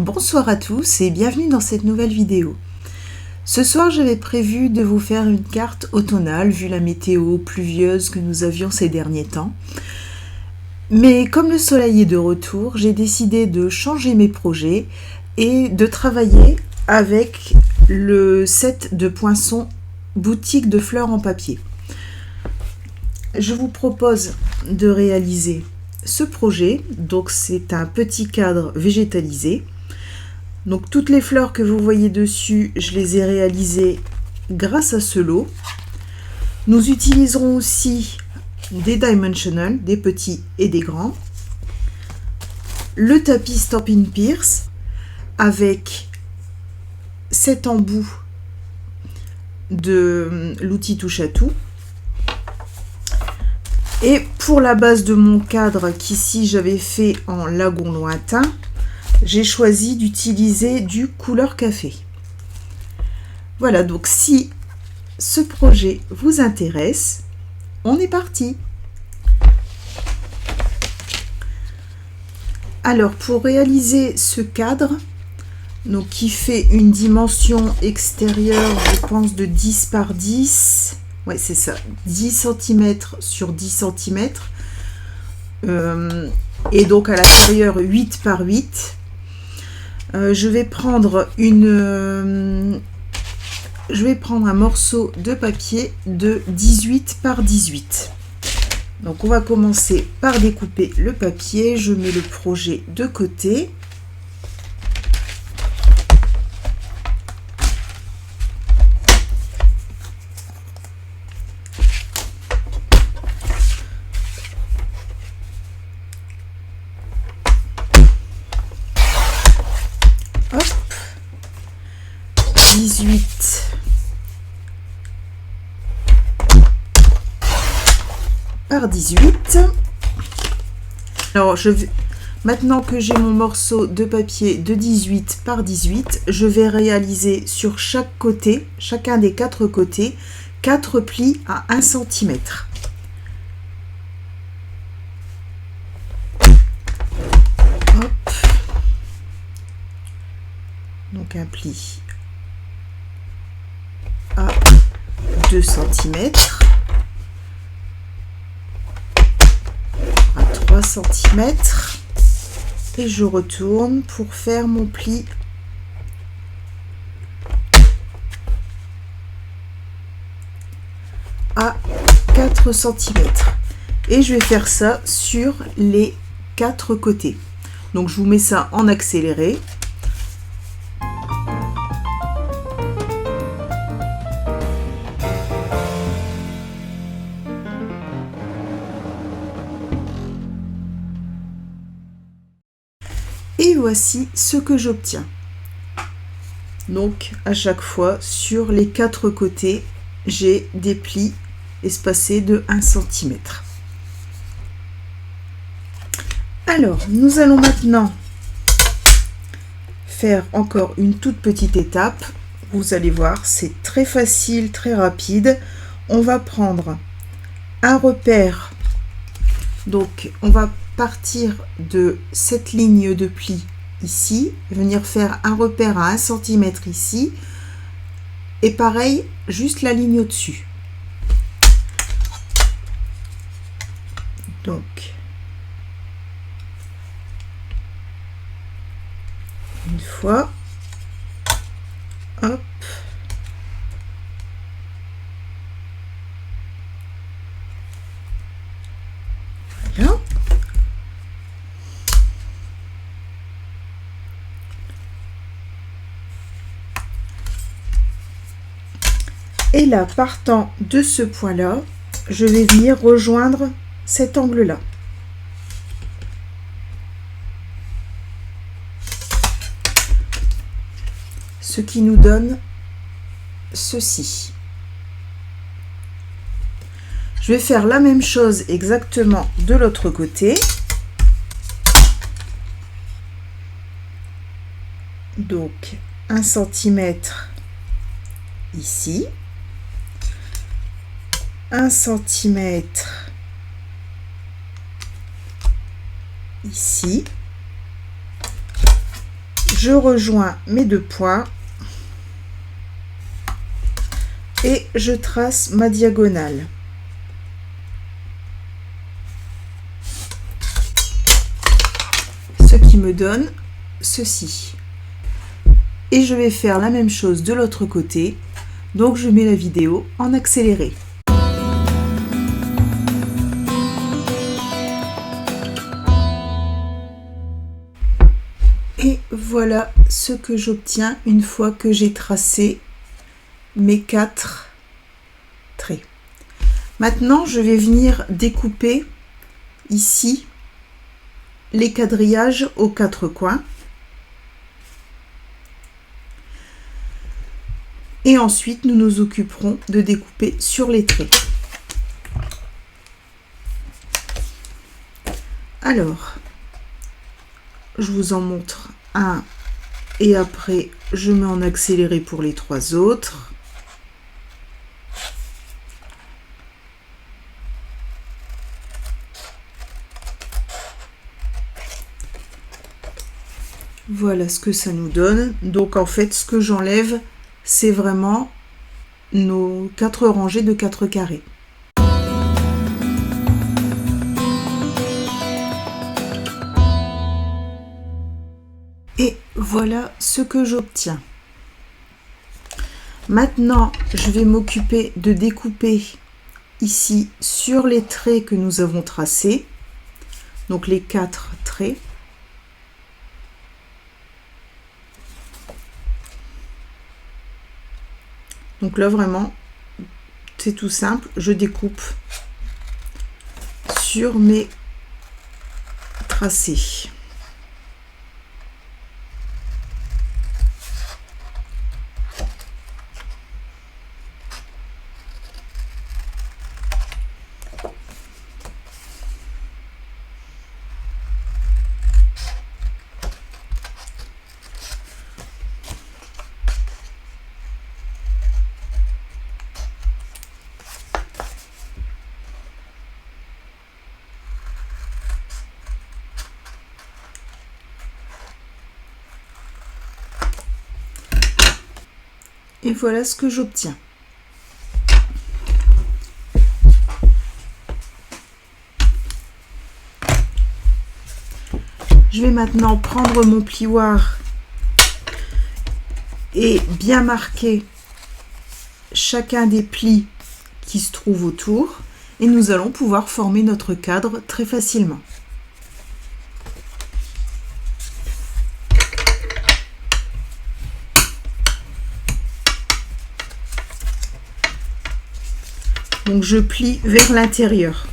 Bonsoir à tous et bienvenue dans cette nouvelle vidéo. Ce soir j'avais prévu de vous faire une carte automnale vu la météo pluvieuse que nous avions ces derniers temps. Mais comme le soleil est de retour, j'ai décidé de changer mes projets et de travailler avec le set de poinçons boutique de fleurs en papier. Je vous propose de réaliser ce projet, donc c'est un petit cadre végétalisé. Donc toutes les fleurs que vous voyez dessus, je les ai réalisées grâce à ce lot. Nous utiliserons aussi des dimensional, des petits et des grands. Le tapis Stampin' Pierce avec cet embout de l'outil touche à tout. Et pour la base de mon cadre qu'ici j'avais fait en lagon lointain, j'ai choisi d'utiliser du couleur café. Voilà, donc si ce projet vous intéresse, on est parti. Alors pour réaliser ce cadre, donc qui fait une dimension extérieure, je pense de 10 par 10, ouais c'est ça, 10 cm sur 10 cm, et donc à l'intérieur 8 par 8. Je vais prendre un morceau de papier de 18 par 18. Donc on va commencer par découper le papier. Je mets le projet de côté. Hop, 18 par 18. Alors maintenant que j'ai mon morceau de papier de 18 par 18, je vais réaliser sur chaque côté, chacun des 4 côtés, 4 plis à 1 cm. Donc un pli à 2 cm, à 3 cm, et je retourne pour faire mon pli à 4 cm. Et je vais faire ça sur les 4 côtés. Donc je vous mets ça en accéléré. Et voici ce que j'obtiens. Donc à chaque fois sur les 4 côtés, j'ai des plis espacés de 1 cm. Alors nous allons maintenant faire encore une toute petite étape. Vous allez voir, c'est très facile, très rapide. On va prendre un repère. Donc on va partir de cette ligne de pli ici, venir faire un repère à 1 cm ici, et pareil, juste la ligne au-dessus. Donc, une fois, hop, voilà. Et là, partant de ce point-là, je vais venir rejoindre cet angle-là. Ce qui nous donne ceci. Je vais faire la même chose exactement de l'autre côté. Donc, 1 cm ici. 1 cm ici, je rejoins mes 2 points et je trace ma diagonale. Ce qui me donne ceci. Et je vais faire la même chose de l'autre côté. Donc je mets la vidéo en accéléré. Et voilà ce que j'obtiens une fois que j'ai tracé mes 4 traits. Maintenant, je vais venir découper ici les quadrillages aux 4 coins. Et ensuite, nous nous occuperons de découper sur les traits. Alors, je vous en montre un et après, je mets en accéléré pour les 3 autres. Voilà ce que ça nous donne. Donc en fait, ce que j'enlève, c'est vraiment nos 4 rangées de 4 carrés. Et voilà ce que j'obtiens. Maintenant, je vais m'occuper de découper ici sur les traits que nous avons tracés. Donc les 4 traits. Donc là, vraiment, c'est tout simple. Je découpe sur mes tracés. Et voilà ce que j'obtiens. Je vais maintenant prendre mon plioir et bien marquer chacun des plis qui se trouvent autour et nous allons pouvoir former notre cadre très facilement. Donc je plie vers l'intérieur.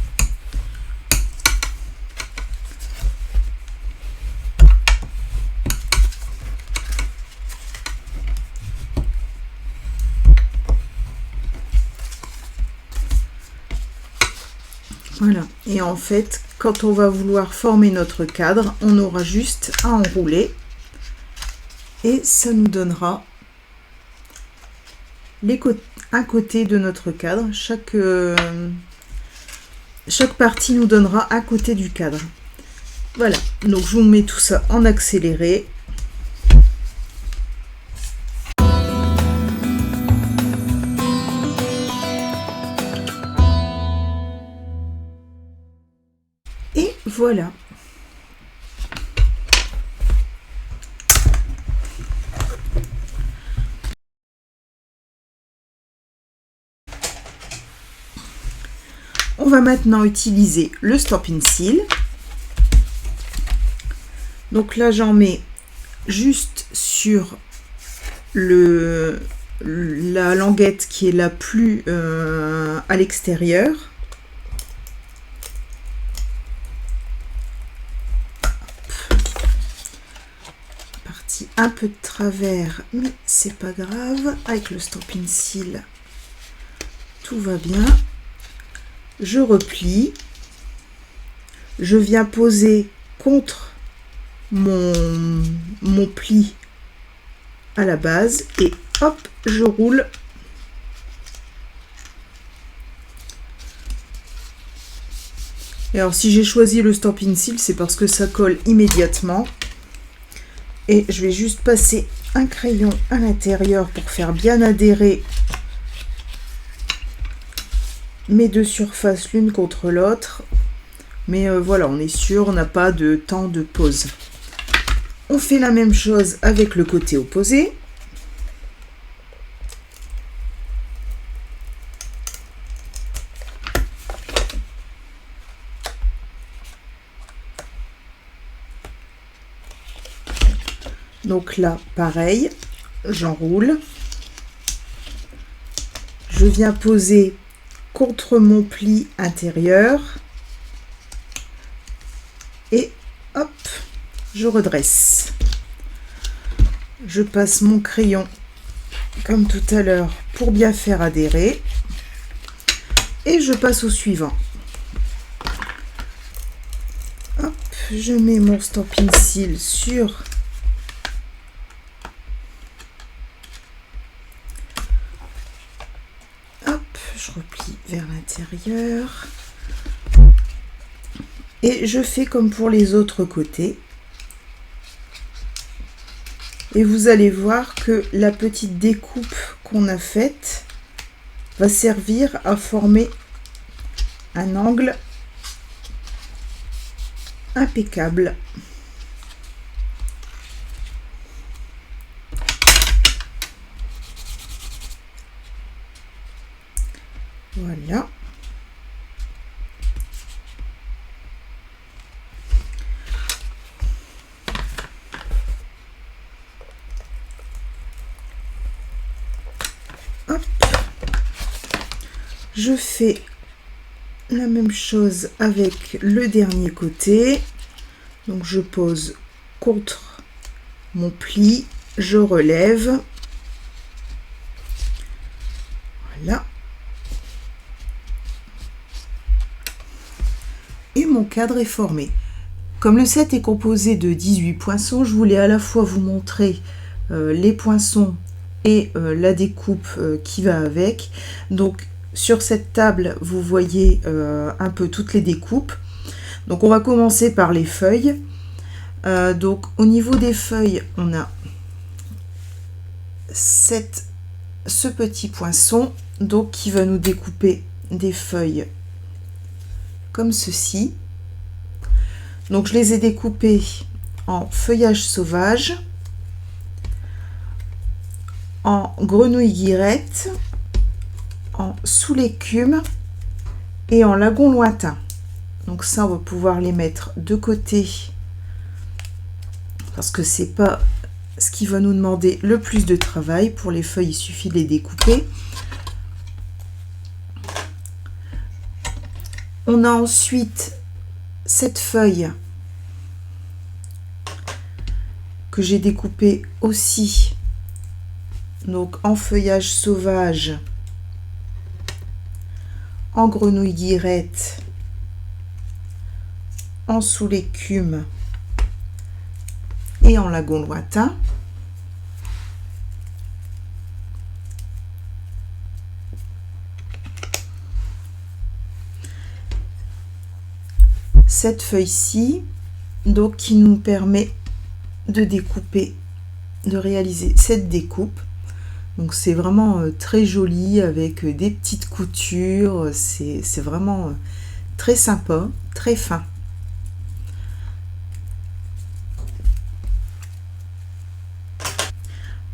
Voilà. Et en fait, quand on va vouloir former notre cadre, on aura juste à enrouler et ça nous donnera un côté de notre cadre. Chaque partie nous donnera un côté du cadre. Voilà, donc je vous mets tout ça en accéléré. Et voilà. On va maintenant utiliser le Stamp Pencil. Donc là, j'en mets juste sur la languette qui est la plus à l'extérieur. Partie un peu de travers, mais c'est pas grave. Avec le Stamp Pencil, tout va bien. Je replie, je viens poser contre mon pli à la base et hop, je roule. Et alors si j'ai choisi le Stamp Pencil, c'est parce que ça colle immédiatement Et je vais juste passer un crayon à l'intérieur pour faire bien adhérer mes deux surfaces l'une contre l'autre. Mais voilà, on est sûr, on n'a pas de temps de pause. On fait la même chose avec le côté opposé. Donc là, pareil, j'enroule. Je viens poser contre mon pli intérieur. Et hop, je redresse. Je passe mon crayon comme tout à l'heure pour bien faire adhérer. Et je passe au suivant. Hop, je mets mon Stampin' Seal sur je replie vers l'intérieur et je fais comme pour les autres côtés, et vous allez voir que la petite découpe qu'on a faite va servir à former un angle impeccable. Voilà. Hop. Je fais la même chose avec le dernier côté. Donc je pose contre mon pli, je relève. Voilà. Et mon cadre est formé. Comme le set est composé de 18 poinçons, je voulais à la fois vous montrer les poinçons et la découpe qui va avec. Donc sur cette table, vous voyez un peu toutes les découpes. Donc on va commencer par les feuilles. Donc au niveau des feuilles, on a ce petit poinçon donc qui va nous découper des feuilles comme ceci. Donc je les ai découpées en feuillage sauvage, en grenouille guirette, en sous l'écume et en lagon lointain. Donc ça, on va pouvoir les mettre de côté parce que c'est pas ce qui va nous demander le plus de travail. Pour les feuilles, il suffit de les découper. On a ensuite cette feuille que j'ai découpée aussi donc en feuillage sauvage, en grenouille guirette, en sous l'écume et en lagon lointain. Cette feuille-ci, donc qui nous permet de découper, de réaliser cette découpe. Donc c'est vraiment très joli avec des petites coutures, c'est vraiment très sympa, très fin.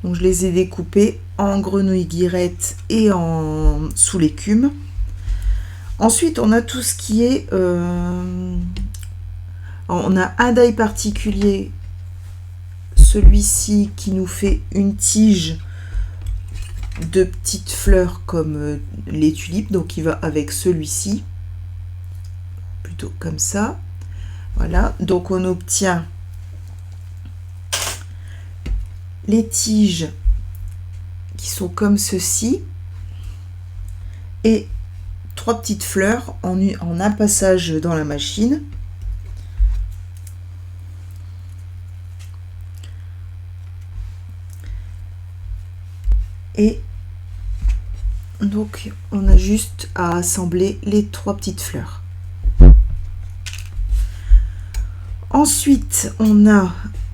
Donc je les ai découpés en grenouille guirette et en sous l'écume. Ensuite, on a tout ce qui est... on a un die particulier, celui-ci qui nous fait une tige de petites fleurs comme les tulipes, donc il va avec celui-ci, plutôt comme ça. Voilà, donc on obtient les tiges qui sont comme ceci et 3 petites fleurs en un passage dans la machine. Et donc on a juste à assembler les 3 petites fleurs. Ensuite on a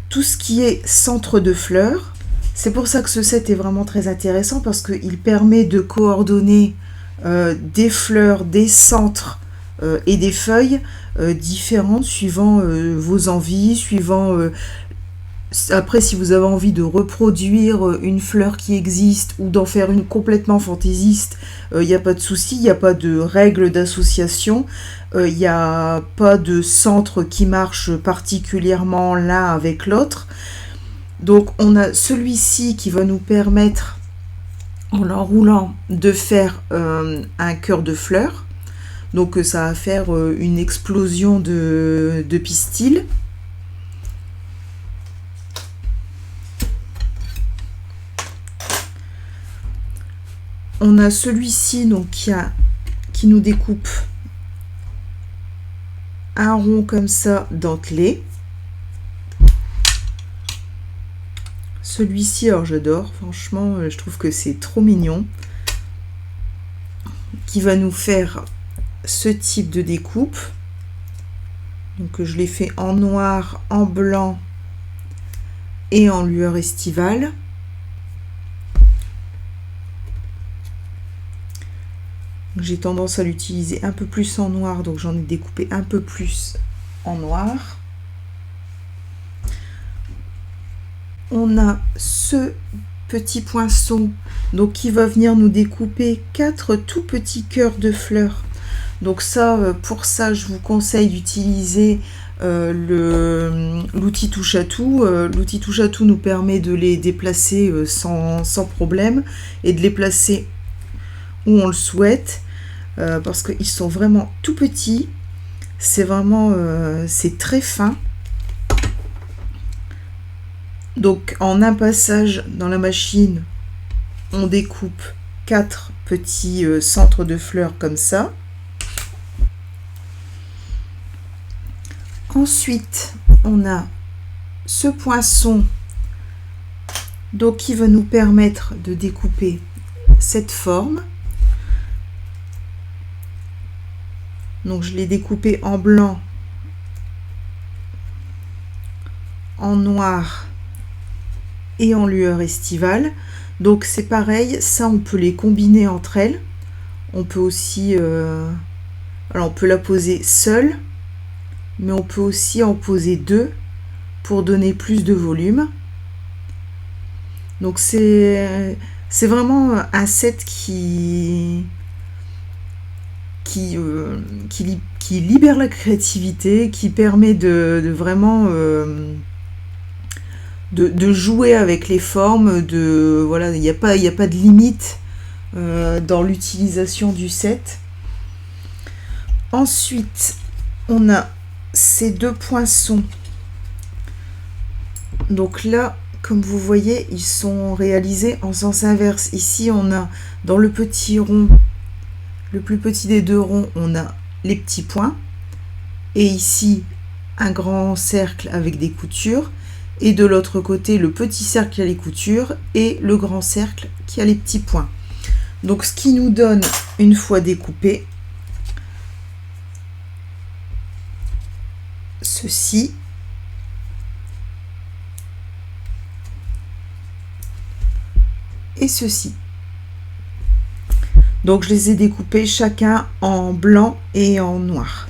tout ce qui est centre de fleurs. C'est pour ça que ce set est vraiment très intéressant parce qu'il permet de coordonner des fleurs, des centres et des feuilles différentes suivant vos envies, suivant après si vous avez envie de reproduire une fleur qui existe ou d'en faire une complètement fantaisiste, il n'y a pas de souci, il n'y a pas de règles d'association, il n'y a pas de centre qui marche particulièrement l'un avec l'autre. Donc on a celui-ci qui va nous permettre, en l'enroulant, de faire un cœur de fleurs. Donc ça va faire une explosion de pistils. On a celui-ci donc qui nous découpe un rond comme ça dentelé. Celui-ci, alors j'adore, franchement, je trouve que c'est trop mignon. Qui va nous faire ce type de découpe. Donc je l'ai fait en noir, en blanc et en lueur estivale. J'ai tendance à l'utiliser un peu plus en noir, donc j'en ai découpé un peu plus en noir. On a ce petit poinçon donc qui va venir nous découper 4 tout petits cœurs de fleurs. Donc ça, pour ça, je vous conseille d'utiliser l'outil touche à tout. L'outil touche à tout nous permet de les déplacer sans problème et de les placer où on le souhaite. Parce qu'ils sont vraiment tout petits, c'est vraiment c'est très fin. Donc en un passage dans la machine, on découpe 4 petits centres de fleurs comme ça. Ensuite, on a ce poinçon donc qui va nous permettre de découper cette forme. Donc je l'ai découpé en blanc, en noir et en lueur estivale. Donc c'est pareil, ça on peut les combiner entre elles. On peut aussi, alors on peut la poser seule, mais on peut aussi en poser 2 pour donner plus de volume. Donc c'est vraiment un set qui libère la créativité, qui permet de vraiment de jouer avec les formes, voilà, il n'y a pas de limite dans l'utilisation du set. Ensuite, on a ces 2 poinçons. Donc là, comme vous voyez, ils sont réalisés en sens inverse. Ici, on a dans le petit rond, le plus petit des 2 ronds, on a les petits points. Et ici, un grand cercle avec des coutures. Et de l'autre côté, le petit cercle qui a les coutures et le grand cercle qui a les petits points. Donc, ce qui nous donne, une fois découpé, ceci. Et ceci. Donc je les ai découpés chacun en blanc et en noir.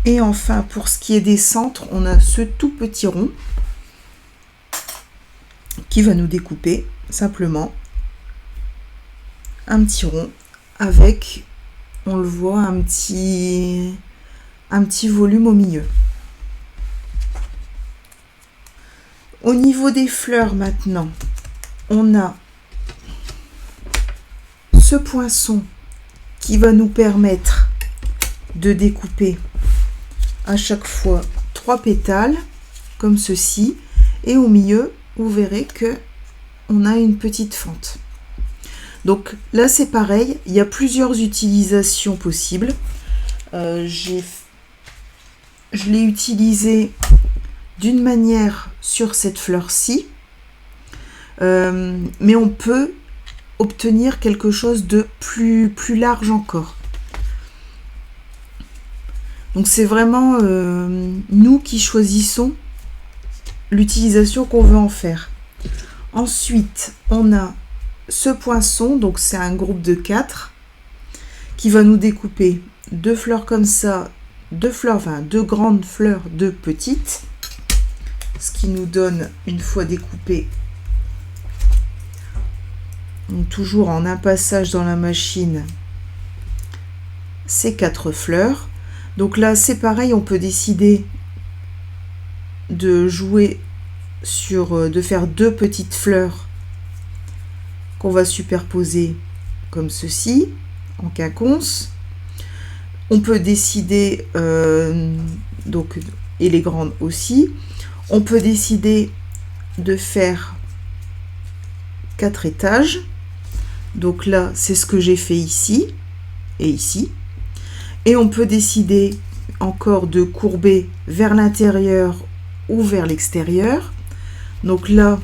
Et enfin, pour ce qui est des centres, on a ce tout petit rond qui va nous découper simplement un petit rond avec, on le voit, un petit volume au milieu. Au niveau des fleurs maintenant, on a ce poinçon qui va nous permettre de découper à chaque fois 3 pétales comme ceci, et au milieu vous verrez que on a une petite fente. Donc là c'est pareil, il y a plusieurs utilisations possibles. je l'ai utilisé d'une manière sur cette fleur-ci, mais on peut obtenir quelque chose de plus large encore. Donc c'est vraiment nous qui choisissons l'utilisation qu'on veut en faire. Ensuite, on a ce poinçon, donc c'est un groupe de 4 qui va nous découper 2 fleurs comme ça, 2 grandes fleurs, 2 petites, ce qui nous donne, une fois découpé, donc toujours en un passage dans la machine, ces 4 fleurs. Donc là c'est pareil, on peut décider de jouer sur, de faire 2 petites fleurs qu'on va superposer comme ceci, en quinconce. On peut décider, donc, et les grandes aussi, on peut décider de faire 4 étages. Donc là, c'est ce que j'ai fait ici et ici. Et on peut décider encore de courber vers l'intérieur ou vers l'extérieur. Donc là,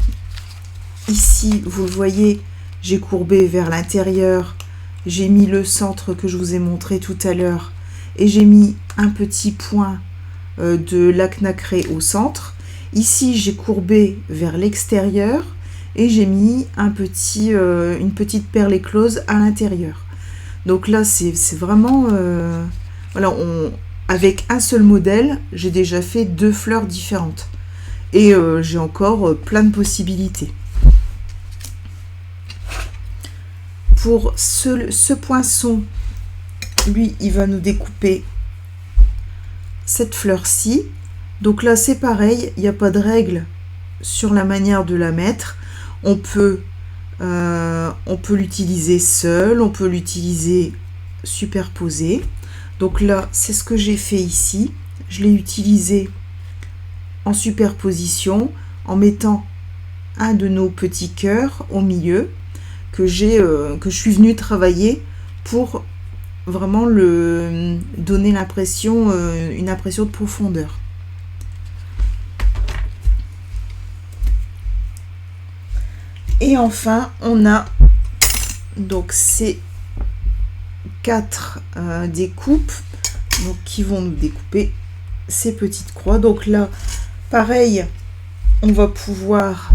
ici, vous le voyez, j'ai courbé vers l'intérieur. J'ai mis le centre que je vous ai montré tout à l'heure et j'ai mis un petit point de lac nacré au centre. Ici, j'ai courbé vers l'extérieur et j'ai mis une petite perle éclose à l'intérieur. Donc là, c'est vraiment... voilà, avec un seul modèle, j'ai déjà fait 2 fleurs différentes. Et j'ai encore plein de possibilités. Pour ce poinçon, lui, il va nous découper cette fleur-ci. Donc là, c'est pareil, il n'y a pas de règle sur la manière de la mettre. On peut l'utiliser seul, on peut l'utiliser superposé. Donc là, c'est ce que j'ai fait ici. Je l'ai utilisé en superposition, en mettant un de nos petits cœurs au milieu, que je suis venue travailler pour vraiment donner une impression de profondeur. Et enfin, on a donc ces 4 découpes donc, qui vont nous découper ces petites croix. Donc là, pareil, on va pouvoir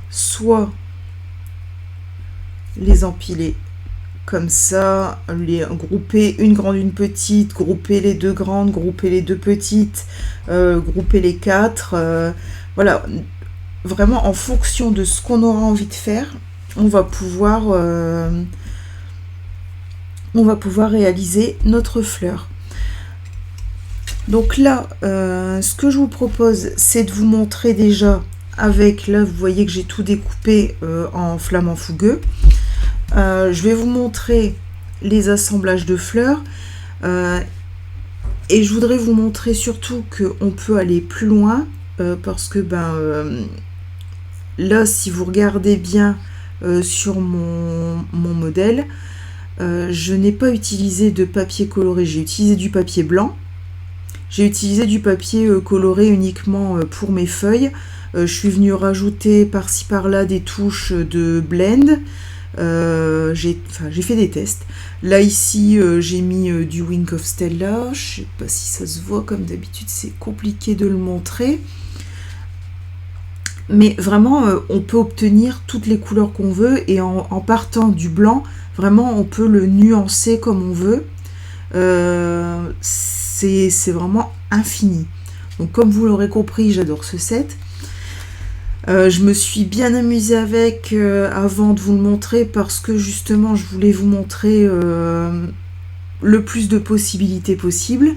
soit les empiler comme ça, les grouper une grande, une petite, grouper les 2 grandes, grouper les 2 petites, grouper les 4. Voilà, vraiment en fonction de ce qu'on aura envie de faire, on va pouvoir réaliser notre fleur. Donc là, ce que je vous propose, c'est de vous montrer déjà avec, là vous voyez que j'ai tout découpé en flamant fougueux. Je vais vous montrer les assemblages de fleurs et je voudrais vous montrer surtout qu'on peut aller plus loin parce que là, si vous regardez bien sur mon modèle, je n'ai pas utilisé de papier coloré, j'ai utilisé du papier blanc. J'ai utilisé du papier coloré uniquement pour mes feuilles. Je suis venue rajouter par-ci par-là des touches de blend. J'ai fait des tests. Là ici j'ai mis du Wink of Stella. Je sais pas si ça se voit, comme d'habitude c'est compliqué de le montrer. Mais vraiment on peut obtenir toutes les couleurs qu'on veut et en partant du blanc, vraiment on peut le nuancer comme on veut. C'est vraiment infini. Donc comme vous l'aurez compris, j'adore ce set. Je me suis bien amusée avec avant de vous le montrer parce que justement je voulais vous montrer le plus de possibilités possibles.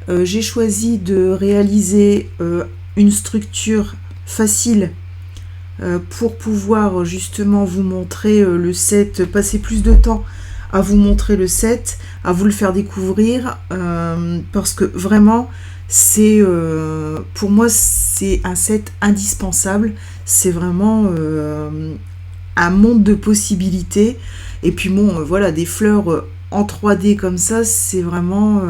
J'ai choisi de réaliser une structure facile pour pouvoir justement vous montrer le set, passer plus de temps à vous montrer le set, à vous le faire découvrir, parce que vraiment c'est pour moi c'est un set indispensable. C'est vraiment un monde de possibilités. Et puis bon, voilà, des fleurs en 3D comme ça, c'est vraiment...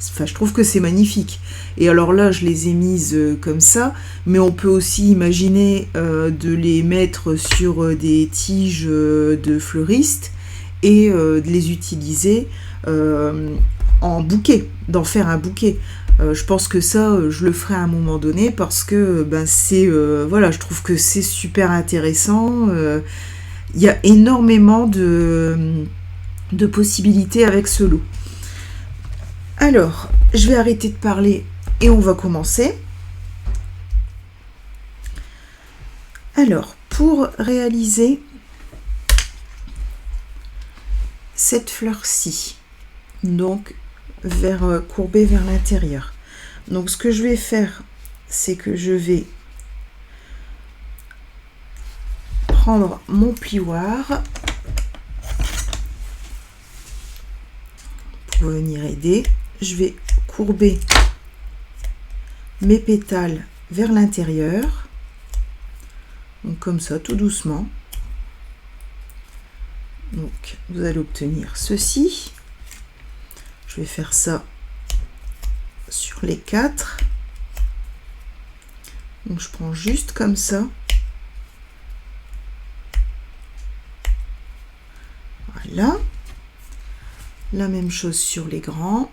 Enfin, je trouve que c'est magnifique. Et alors là, je les ai mises comme ça, mais on peut aussi imaginer de les mettre sur des tiges de fleuristes et de les utiliser en bouquet, d'en faire un bouquet. Je pense que ça, je le ferai à un moment donné parce que c'est voilà, je trouve que c'est super intéressant. Il y a énormément de possibilités avec ce lot. Alors, je vais arrêter de parler et on va commencer. Alors, pour réaliser cette fleur-ci, donc courbée vers l'intérieur. Donc, ce que je vais faire, c'est que je vais prendre mon plioir pour venir aider. Je vais courber mes pétales vers l'intérieur, donc comme ça, tout doucement. Donc vous allez obtenir ceci. Je vais faire ça sur les 4. Donc je prends juste comme ça. Voilà. La même chose sur les grands.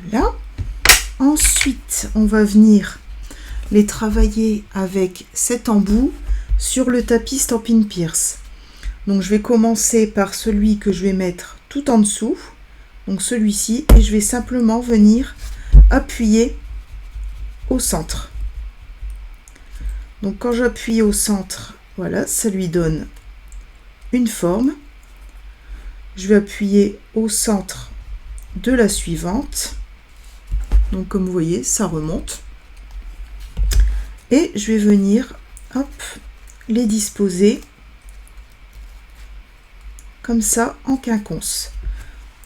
Voilà. Ensuite, on va venir les travailler avec cet embout sur le tapis Stampin' Pierce. Donc je vais commencer par celui que je vais mettre tout en dessous, donc celui-ci, et je vais simplement venir appuyer au centre. Donc quand j'appuie au centre, voilà, ça lui donne une forme. Je vais appuyer au centre de la suivante. Donc comme vous voyez, ça remonte. Et je vais venir les disposer comme ça en quinconce.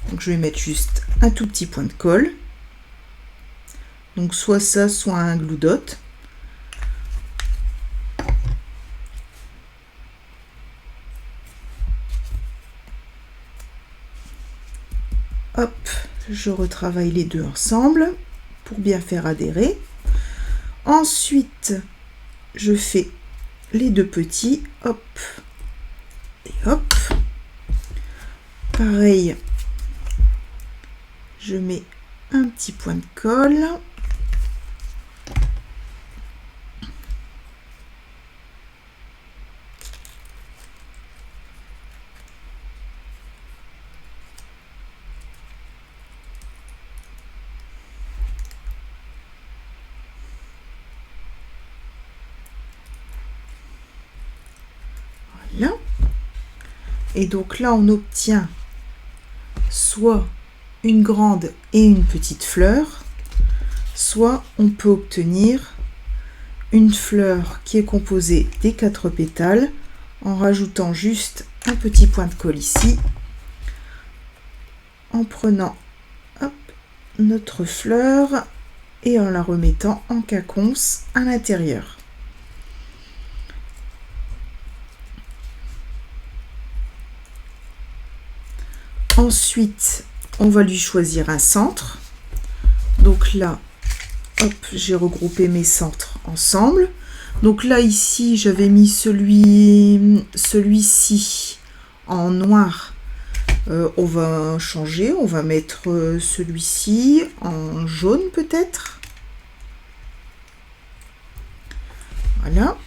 Donc je vais mettre juste un tout petit point de colle. Donc soit ça, soit un glue dot. Hop, je retravaille les deux ensemble pour bien faire adhérer. Ensuite, je fais les deux petits, hop et hop. Pareil, je mets un petit point de colle. Voilà. Et donc là, on obtient soit une grande et une petite fleur, soit on peut obtenir une fleur qui est composée des 4 pétales en rajoutant juste un petit point de colle ici, en prenant notre fleur et en la remettant en quinconce à l'intérieur. Ensuite, on va lui choisir un centre. Donc là, hop, j'ai regroupé mes centres ensemble. Donc là, ici, j'avais mis celui-ci en noir. On va changer, on va mettre celui-ci en jaune peut-être. Voilà.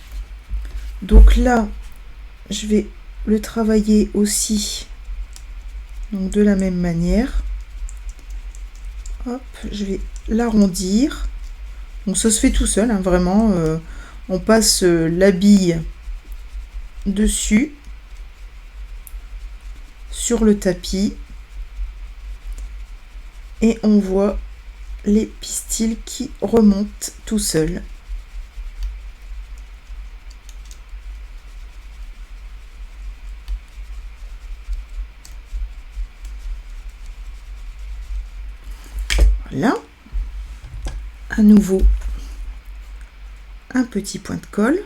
Donc là, je vais le travailler aussi. Donc de la même manière, hop, je vais l'arrondir. Donc ça se fait tout seul, hein, vraiment. On passe la bille dessus, sur le tapis, et on voit les pistils qui remontent tout seuls. Voilà. À nouveau, un petit point de colle.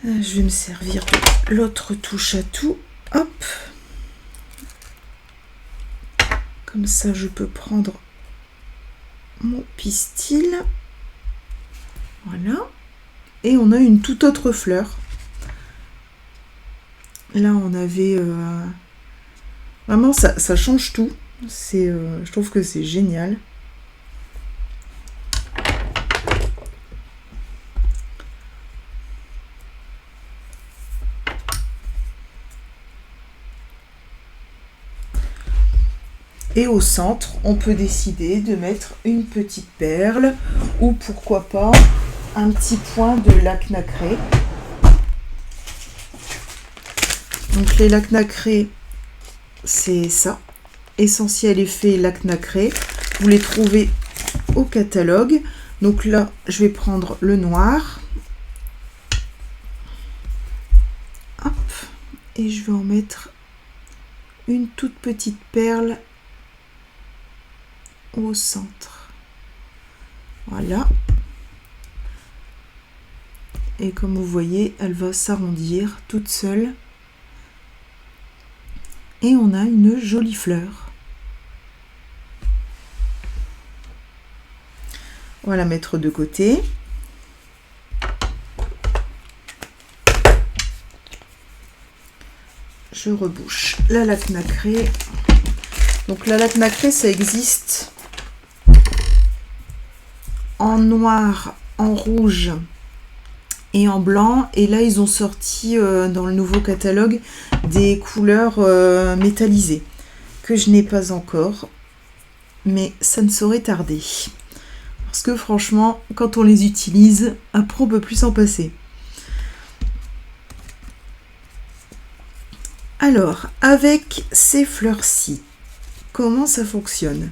Je vais me servir de l'autre touche à tout. Hop. Comme ça, je peux prendre mon pistil. Voilà. Et on a une toute autre fleur. Là, on avait... Vraiment, ça change tout. Je trouve que c'est génial. Et au centre, on peut décider de mettre une petite perle ou pourquoi pas un petit point de lac nacré. Donc les lacs nacrés, c'est ça. Essentiel effet lac nacré. Vous les trouvez au catalogue. Donc là, je vais prendre le noir. Hop. Et je vais en mettre une toute petite perle au centre. Voilà. Et comme vous voyez, elle va s'arrondir toute seule. Et on a une jolie fleur. On va la mettre de côté. Je rebouche la laque nacrée. Donc la laque nacrée, ça existe en noir, en rouge et en blanc. Et là, ils ont sorti dans le nouveau catalogue des couleurs métallisées que je n'ai pas encore. Mais ça ne saurait tarder. Parce que franchement, quand on les utilise, après on ne peut plus s'en passer. Alors, avec ces fleurs-ci, comment ça fonctionne?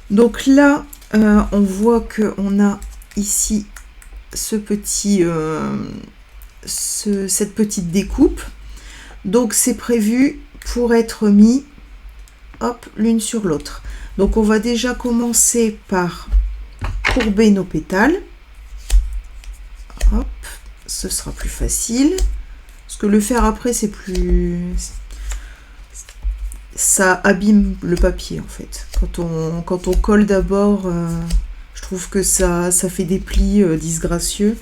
Donc là, on voit qu'on a ici cette petite découpe. Donc c'est prévu pour être mis, hop, l'une sur l'autre. Donc on va déjà commencer par courber nos pétales. Hop, ce sera plus facile. Parce que le faire après, c'est plus... Ça abîme le papier, en fait. Quand on colle d'abord, je trouve que ça fait des plis disgracieux.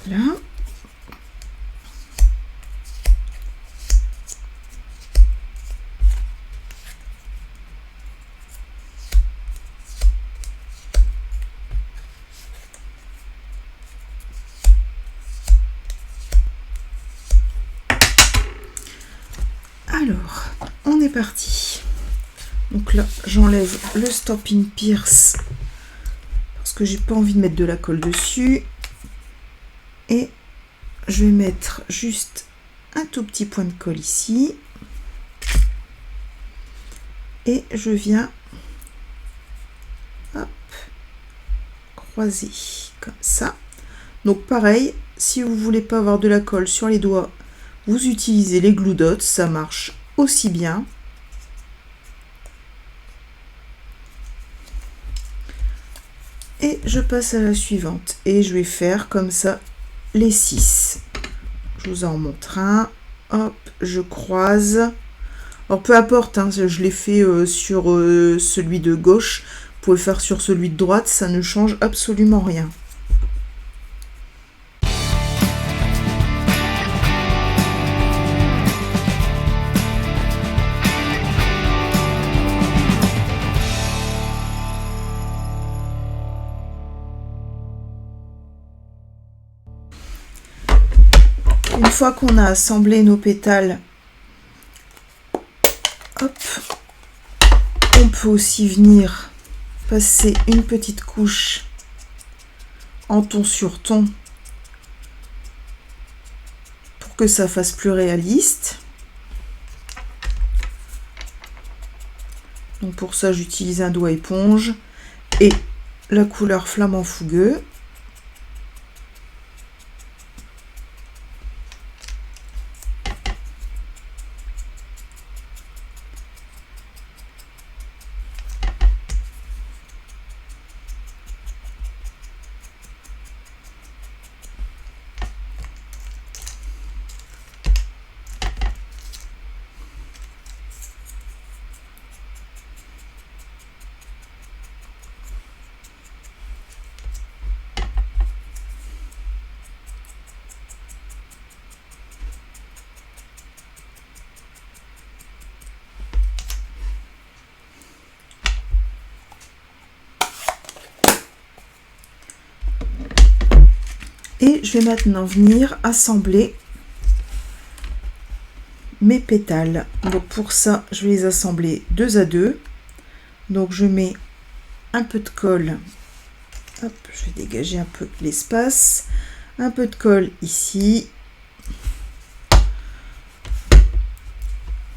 Là. Alors, on est parti. Donc là, j'enlève le Stop-in Pierce parce que j'ai pas envie de mettre de la colle dessus. Et je vais mettre juste un tout petit point de colle ici. Et je viens hop, croiser comme ça. Donc pareil, si vous voulez pas avoir de la colle sur les doigts, vous utilisez les Glue Dots, ça marche aussi bien. Et je passe à la suivante. Et je vais faire comme ça les 6. Je vous en montre un. Hop, je croise. Alors peu importe, hein, je l'ai fait sur celui de gauche. Vous pouvez faire sur celui de droite, ça ne change absolument rien. Une fois qu'on a assemblé nos pétales, hop, on peut aussi venir passer une petite couche en ton sur ton pour que ça fasse plus réaliste. Donc pour ça, j'utilise un doigt éponge et la couleur Flamant Fougueux. Et je vais maintenant venir assembler mes pétales. Donc pour ça, je vais les assembler 2 à 2. Donc je mets un peu de colle. Hop, je vais dégager un peu l'espace. Un peu de colle ici.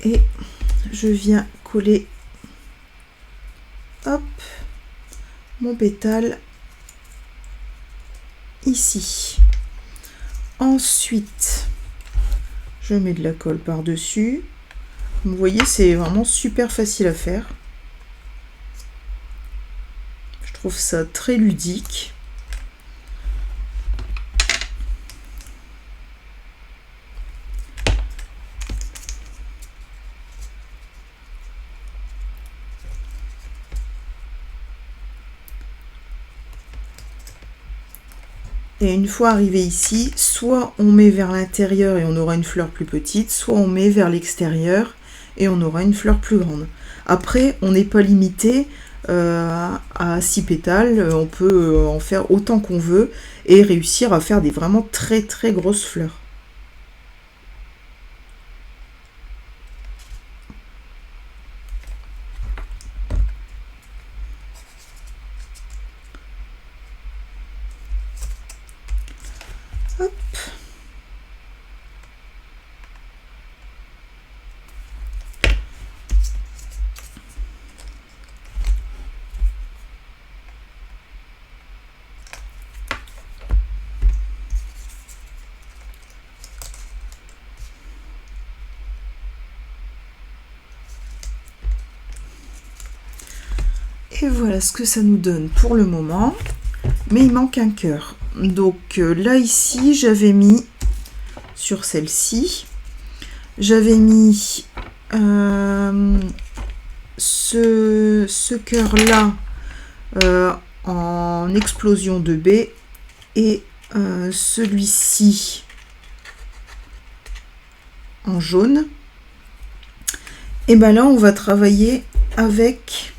Et je viens coller, hop, mon pétale ici. Ensuite, je mets de la colle par-dessus. Vous voyez, c'est vraiment super facile à faire. Je trouve ça très ludique. Et une fois arrivé ici, soit on met vers l'intérieur et on aura une fleur plus petite, soit on met vers l'extérieur et on aura une fleur plus grande. Après, on n'est pas limité à 6 pétales, on peut en faire autant qu'on veut et réussir à faire des vraiment très très grosses fleurs. Hop. Et voilà ce que ça nous donne pour le moment. Mais il manque un cœur. Donc là ici, j'avais mis sur celle-ci, j'avais mis ce cœur-là en explosion de baie et celui-ci en jaune. Et ben là, on va travailler avec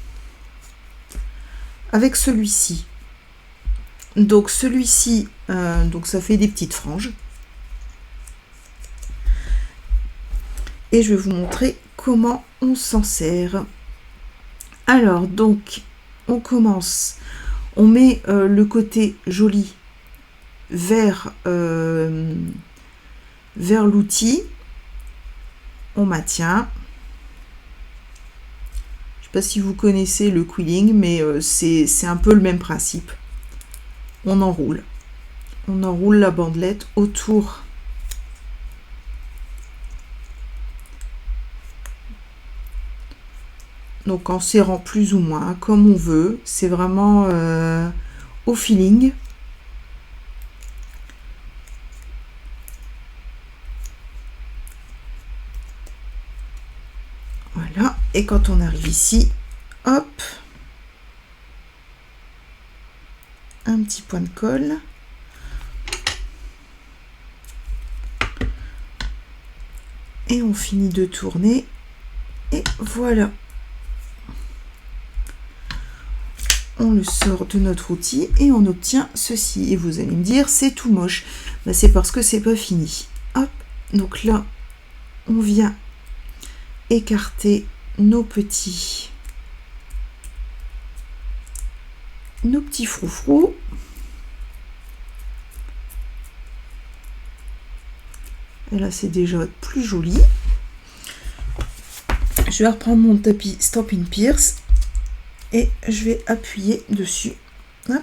celui-ci. Donc celui-ci, donc ça fait des petites franges. Et je vais vous montrer comment on s'en sert. Alors donc on commence, on met le côté joli vers l'outil, on maintient. Je ne sais pas si vous connaissez le quilling, mais c'est un peu le même principe. On enroule la bandelette autour donc en serrant plus ou moins comme on veut, c'est vraiment au feeling. Voilà, et quand on arrive ici, hop, un petit point de colle. Et on finit de tourner. Et voilà. On le sort de notre outil et on obtient ceci. Et vous allez me dire, c'est tout moche. Ben, c'est parce que c'est pas fini. Hop, donc là, on vient écarter nos petits nos petits froufrous. Et là, c'est déjà plus joli. Je vais reprendre mon tapis Stampin' Pierce et je vais appuyer dessus. Hop.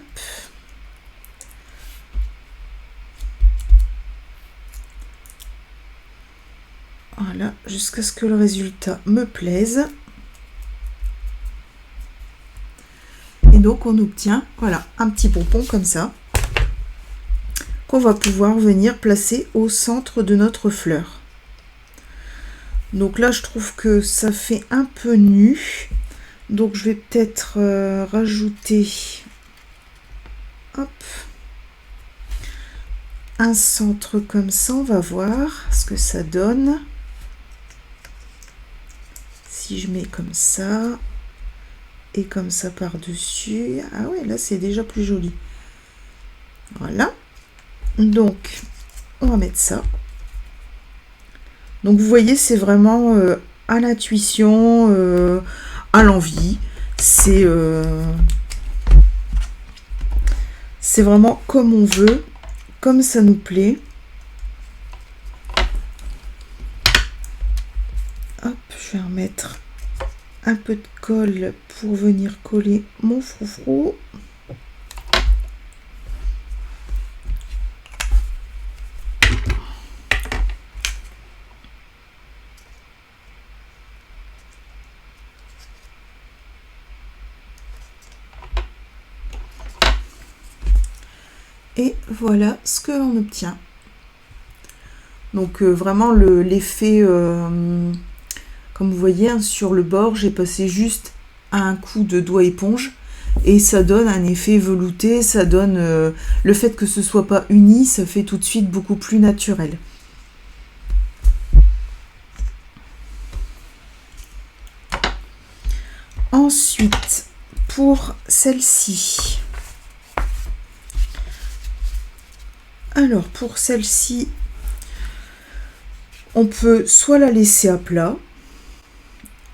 Voilà, jusqu'à ce que le résultat me plaise. Et donc on obtient, voilà, un petit pompon comme ça, qu'on va pouvoir venir placer au centre de notre fleur. Donc là, je trouve que ça fait un peu nu. Donc je vais peut-être rajouter, hop, un centre comme ça. On va voir ce que ça donne. Si je mets comme ça et comme ça par-dessus. Ah ouais, là c'est déjà plus joli. Voilà. Donc, on va mettre ça. Donc vous voyez, c'est vraiment à l'intuition, à l'envie. C'est vraiment comme on veut, comme ça nous plaît. Hop, je vais remettre un peu de colle pour venir coller mon froufrou. Et voilà ce que l'on obtient. Donc vraiment l'effet, comme vous voyez, hein, sur le bord, j'ai passé juste un coup de doigt éponge et ça donne un effet velouté, ça donne le fait que ce soit pas uni, ça fait tout de suite beaucoup plus naturel. Ensuite, pour celle-ci, alors pour celle-ci, on peut soit la laisser à plat.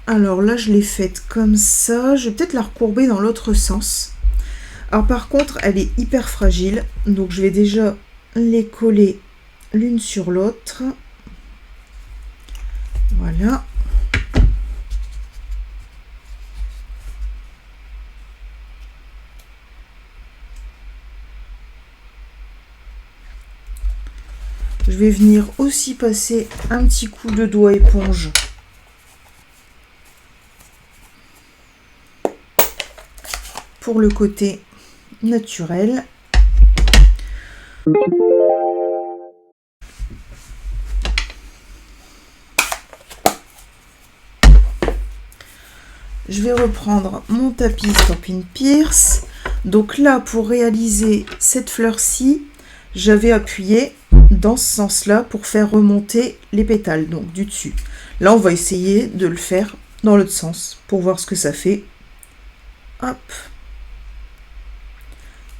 Alors là, je l'ai faite comme ça. Je vais peut-être la recourber dans l'autre sens. Alors par contre, elle est hyper fragile. Donc je vais déjà les coller l'une sur l'autre. Voilà. Je vais venir aussi passer un petit coup de doigt éponge pour le côté naturel. Je vais reprendre mon tapis Stampin' Pierce. Donc là, pour réaliser cette fleur-ci, j'avais appuyé dans ce sens-là pour faire remonter les pétales, donc du dessus. Là, on va essayer de le faire dans l'autre sens pour voir ce que ça fait. Hop.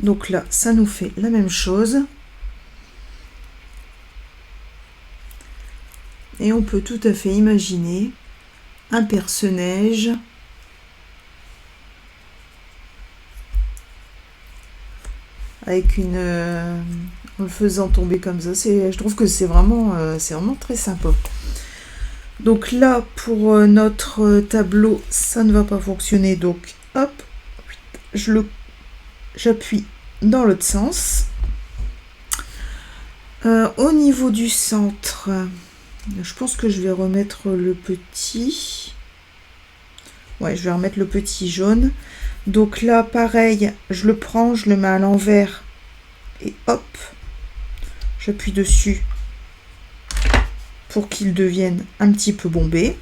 Donc là, ça nous fait la même chose. Et on peut tout à fait imaginer un perce-neige avec une en le faisant tomber comme ça. Je trouve que c'est vraiment très sympa. Donc là, pour notre tableau, ça ne va pas fonctionner. Donc hop, j'appuie dans l'autre sens. Au niveau du centre, je pense que je vais remettre le petit. Ouais, je vais remettre le petit jaune. Donc là, pareil, je le prends, je le mets à l'envers et hop, j'appuie dessus pour qu'il devienne un petit peu bombé.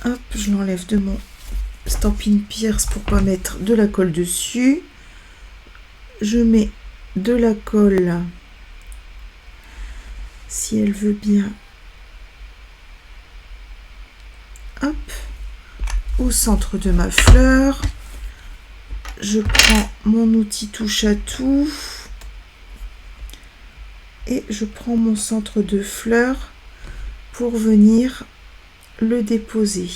Hop, je l'enlève de mon Stampin' Pierce pour pas mettre de la colle dessus. Je mets de la colle, si elle veut bien, hop, au centre de ma fleur. Je prends mon outil touche à tout et je prends mon centre de fleur pour venir le déposer.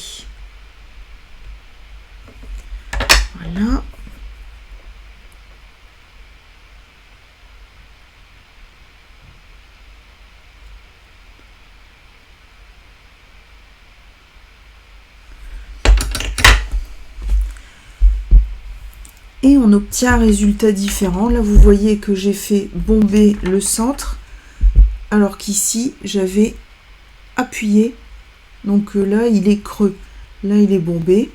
et on obtient un résultat différent. Là vous voyez que j'ai fait bomber le centre alors qu'ici j'avais appuyé, donc là il est creux, là il est bombé.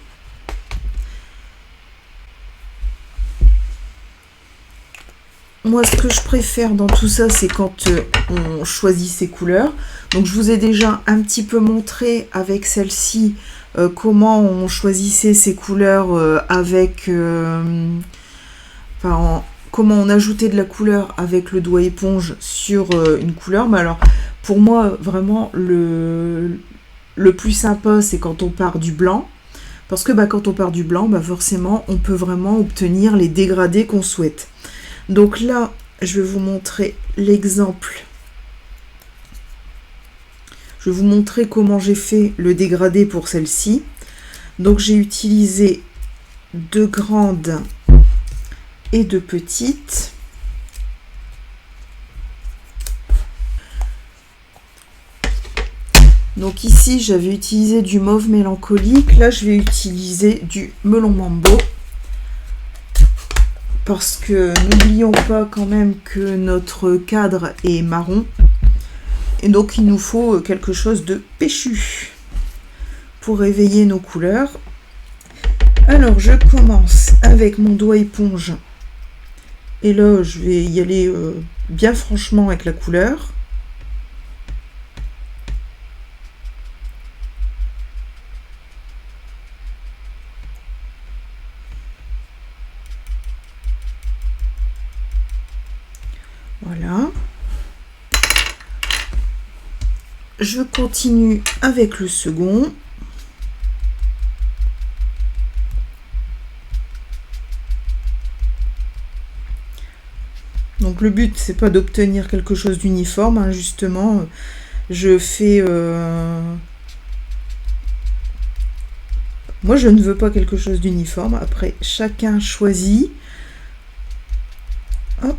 Moi ce que je préfère dans tout ça, c'est quand on choisit ses couleurs. Donc je vous ai déjà un petit peu montré avec celle-ci comment on choisissait ses couleurs avec comment on ajoutait de la couleur avec le doigt éponge sur une couleur. Mais alors pour moi vraiment le plus sympa, c'est quand on part du blanc, parce que quand on part du blanc, forcément on peut vraiment obtenir les dégradés qu'on souhaite. Donc là je vais vous montrer l'exemple. Je vais vous montrer comment j'ai fait le dégradé pour celle-ci. Donc j'ai utilisé 2 grandes et 2 petites. Donc ici j'avais utilisé du mauve mélancolique, là je vais utiliser du melon mambo. Parce que n'oublions pas quand même que notre cadre est marron. Et donc il nous faut quelque chose de péchu pour réveiller nos couleurs. Alors je commence avec mon doigt éponge. Et là je vais y aller bien franchement avec la couleur. Voilà. Je continue avec le second. Donc le but c'est pas d'obtenir quelque chose d'uniforme, hein, justement. Je fais moi je ne veux pas quelque chose d'uniforme. Après chacun choisit. Hop.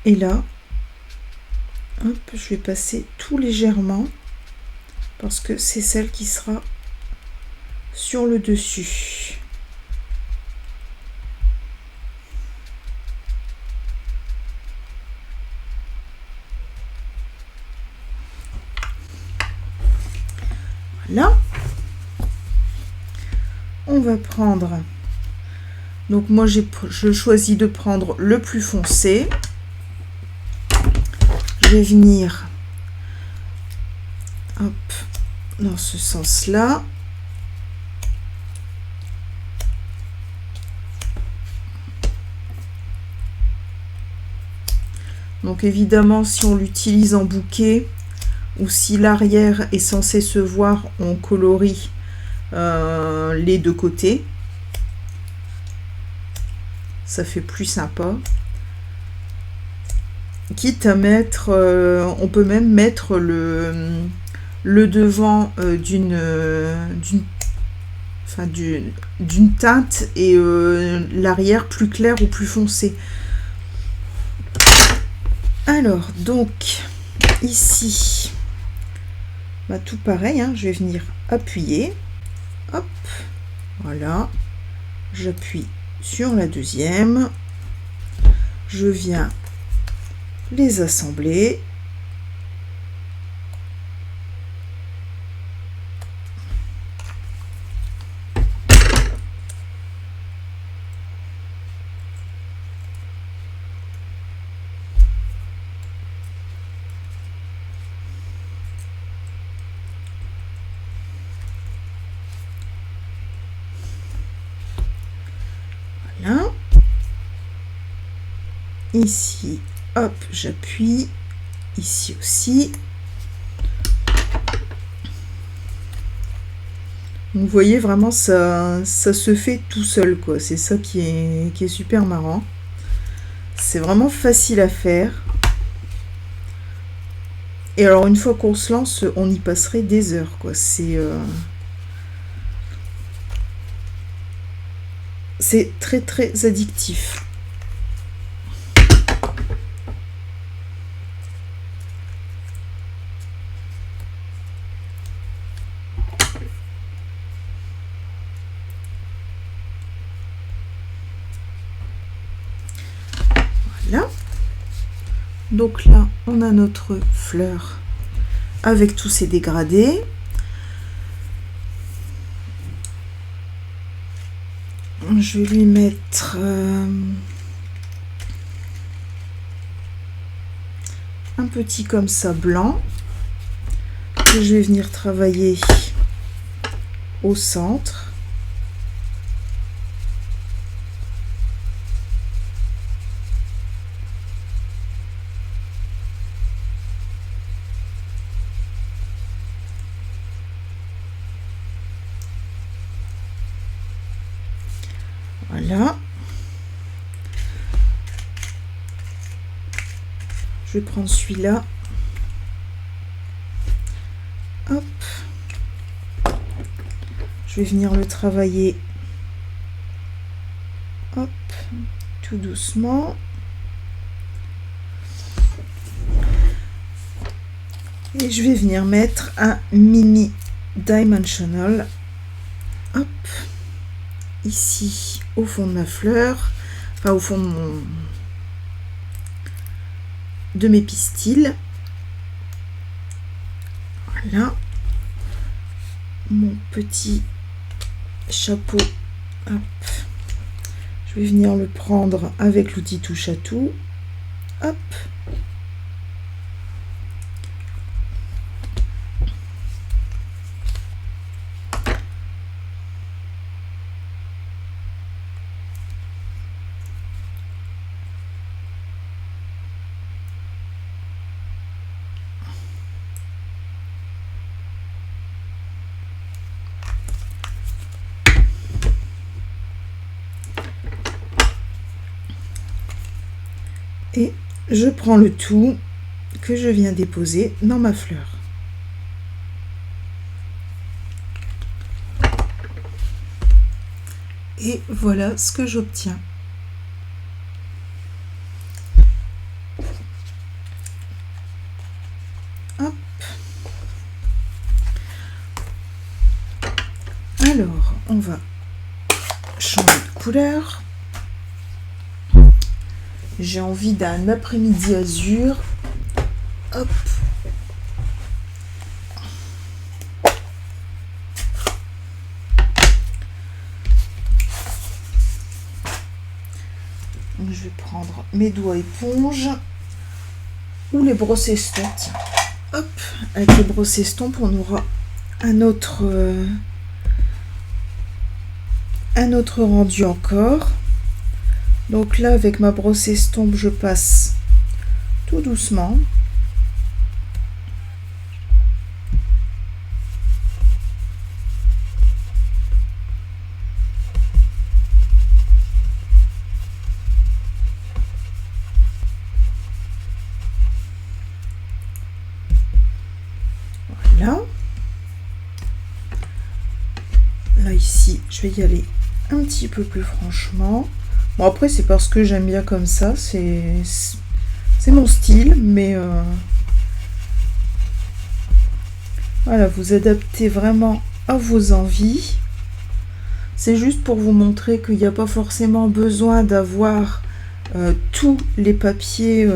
Et là, hop, je vais passer tout légèrement parce que c'est celle qui sera sur le dessus. Voilà. On va prendre, donc moi je choisis de prendre le plus foncé. Je vais venir hop, dans ce sens-là. Donc évidemment, si on l'utilise en bouquet ou si l'arrière est censé se voir, on colorie les deux côtés. Ça fait plus sympa. Quitte à mettre, on peut même mettre le devant d'une teinte et l'arrière plus clair ou plus foncé. Alors donc ici tout pareil, hein, je vais venir appuyer, hop, voilà, j'appuie sur la deuxième, je viens les assembler. Voilà. Ici, hop, j'appuie. Ici aussi. Vous voyez vraiment ça se fait tout seul, quoi. C'est ça qui est super marrant. C'est vraiment facile à faire. Et alors une fois qu'on se lance, on y passerait des heures, quoi. C'est très très addictif. Donc là, on a notre fleur avec tous ses dégradés. Je vais lui mettre un petit comme ça blanc que je vais venir travailler au centre. Voilà. Je vais prendre celui-là. Hop. Je vais venir le travailler. Hop. Tout doucement. Et je vais venir mettre un mini dimensional. Hop. Ici, au fond de ma fleur. Enfin, au fond de mes pistils. Voilà. Mon petit chapeau. Hop. Je vais venir le prendre avec l'outil touche à tout. Hop. Et je prends le tout que je viens déposer dans ma fleur. Et voilà ce que j'obtiens. Hop. Alors, on va changer de couleur. J'ai envie d'un après-midi azur. Hop. Donc, je vais prendre mes doigts éponges ou les brosses estompes. Hop, avec les brosses estompes, on aura un autre rendu encore. Donc là, avec ma brosse estompe, je passe tout doucement. Voilà. Là, ici, je vais y aller un petit peu plus franchement. Bon, après, c'est parce que j'aime bien comme ça. C'est mon style, mais voilà, vous adaptez vraiment à vos envies. C'est juste pour vous montrer qu'il n'y a pas forcément besoin d'avoir tous les papiers.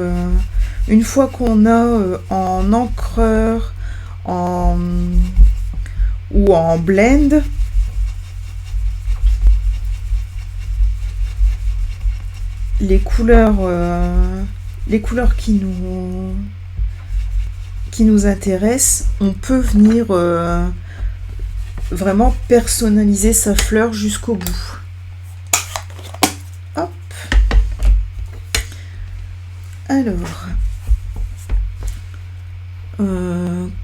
Une fois qu'on a en encreur ou en blend, les couleurs qui nous intéressent, on peut venir vraiment personnaliser sa fleur jusqu'au bout. Hop. Alors,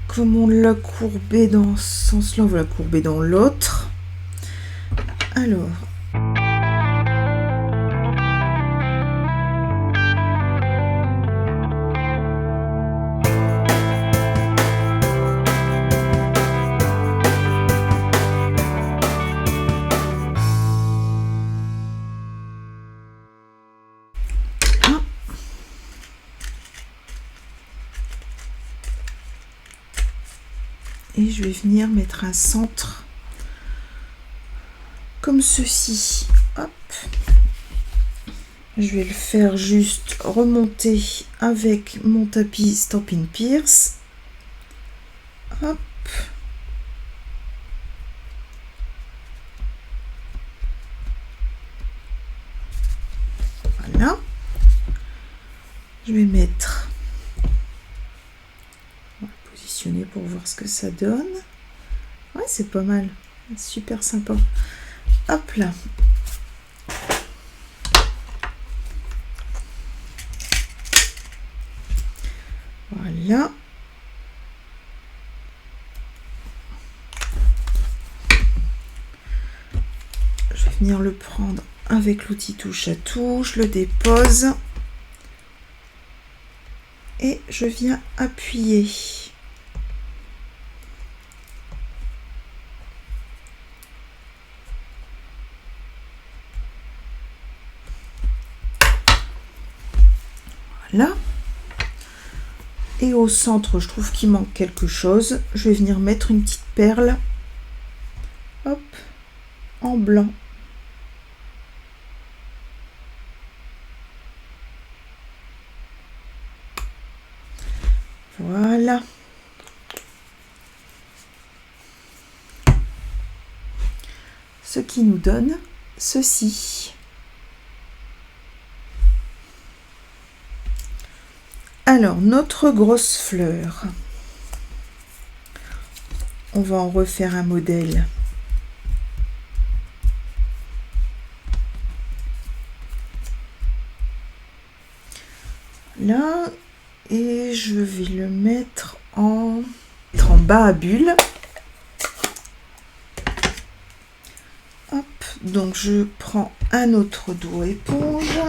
comme on l'a courbé dans ce sens-là, on va la courber dans l'autre. Alors, et je vais venir mettre un centre comme ceci. Hop. Je vais le faire juste remonter avec mon tapis Stampin' Pierce. Hop. Voilà. Je vais mettre, on va positionner pour voir ce que ça donne. Ouais, c'est pas mal, super sympa. Hop là. Voilà. Je vais venir le prendre avec l'outil touche à tout, je le dépose et je viens appuyer. Voilà. Et au centre, je trouve qu'il manque quelque chose. Je vais venir mettre une petite perle, hop, en blanc. Voilà. Ce qui nous donne ceci. Alors, notre grosse fleur, on va en refaire un modèle. Là, et je vais le mettre en bas à bulle. Hop, donc je prends un autre doigt éponge.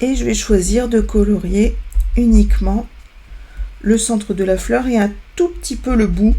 Et je vais choisir de colorier uniquement le centre de la fleur et un tout petit peu le bout.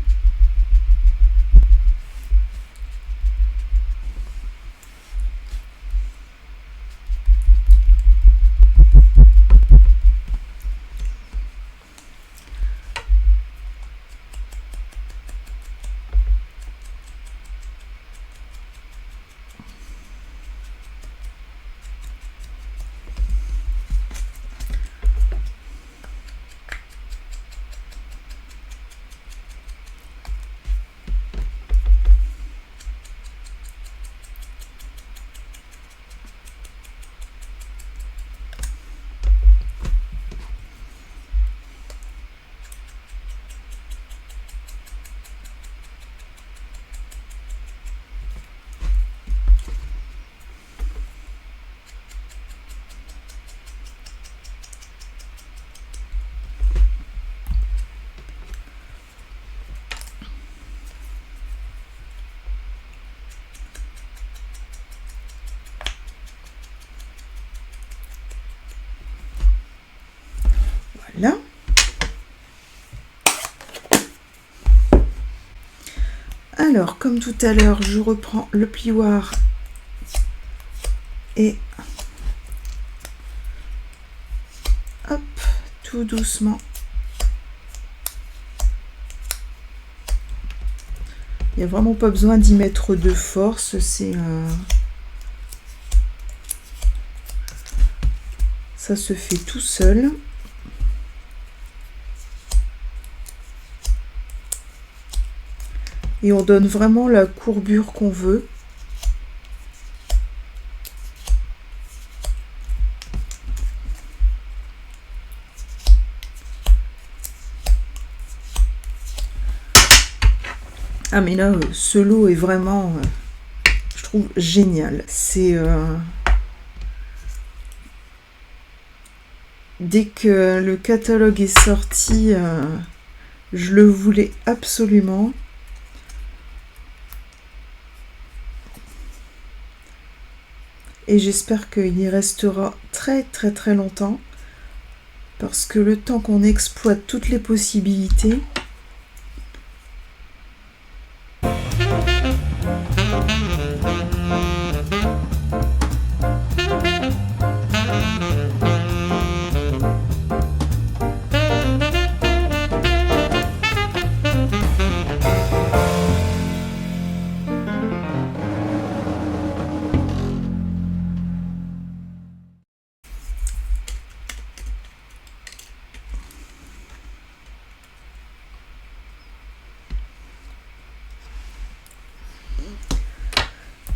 Voilà. Alors, comme tout à l'heure, je reprends le plioir et hop, tout doucement. Il n'y a vraiment pas besoin d'y mettre de force, ça se fait tout seul. Et on donne vraiment la courbure qu'on veut. Ah mais là, ce lot est vraiment, je trouve, génial. C'est... dès que le catalogue est sorti, je le voulais absolument. Et j'espère qu'il y restera très très très longtemps. Parce que le temps qu'on exploite toutes les possibilités,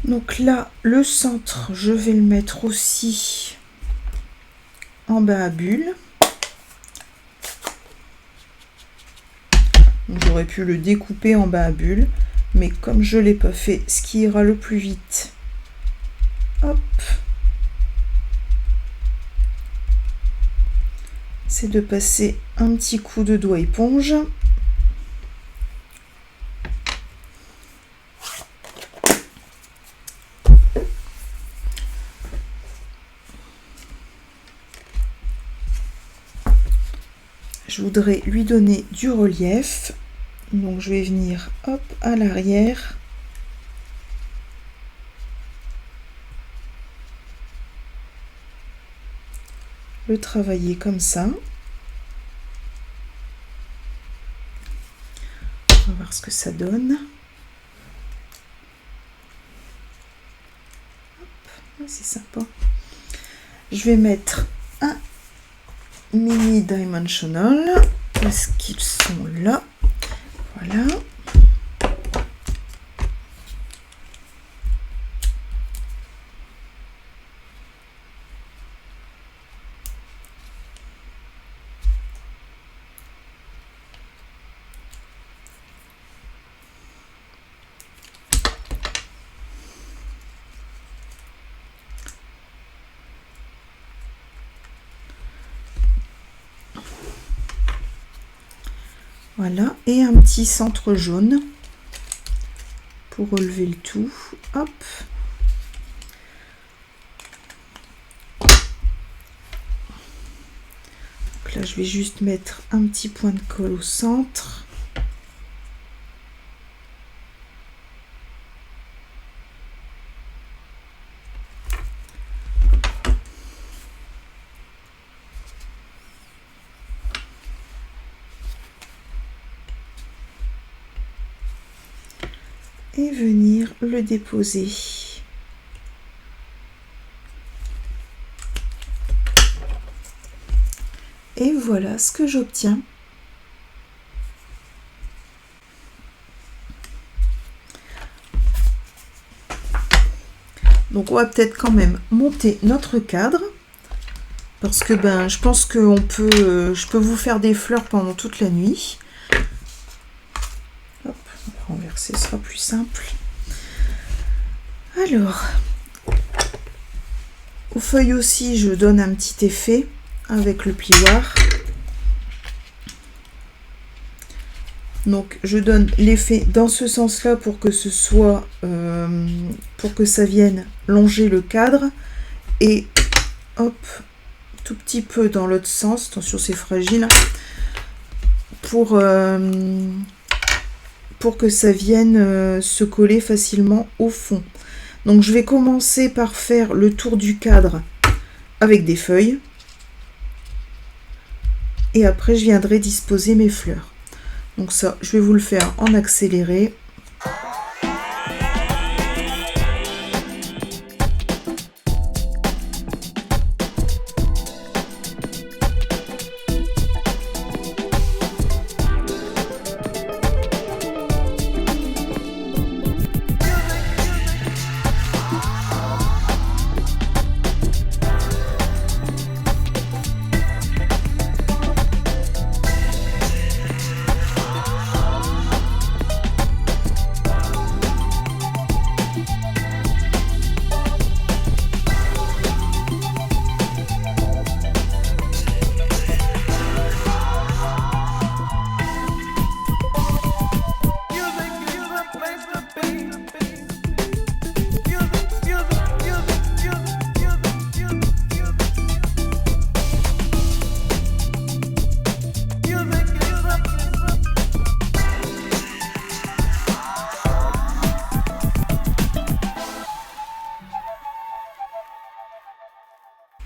Donc là, le centre, je vais le mettre aussi en bas à bulle. J'aurais pu le découper en bas à bulle, mais comme je ne l'ai pas fait, ce qui ira le plus vite, hop, c'est de passer un petit coup de doigt éponge. Je voudrais lui donner du relief, donc je vais venir hop à l'arrière. Le travailler comme ça. On va voir ce que ça donne. C'est sympa. Je vais mettre un mini dimensional parce qu'ils sont là. Voilà. Voilà, et un petit centre jaune pour relever le tout. Hop. Donc là, je vais juste mettre un petit point de colle au centre. Et venir le déposer. Et voilà ce que j'obtiens. Donc on va peut-être quand même monter notre cadre parce que je pense que je peux vous faire des fleurs pendant toute la nuit. Hop, on va renverser, ce sera plus simple. Alors, aux feuilles aussi, je donne un petit effet avec le plioir. Donc je donne l'effet dans ce sens-là pour que ce soit, pour que ça vienne longer le cadre, et hop, tout petit peu dans l'autre sens. Attention, c'est fragile. Pour que ça vienne se coller facilement au fond. Donc je vais commencer par faire le tour du cadre avec des feuilles. Et après, je viendrai disposer mes fleurs. Donc ça, je vais vous le faire en accéléré.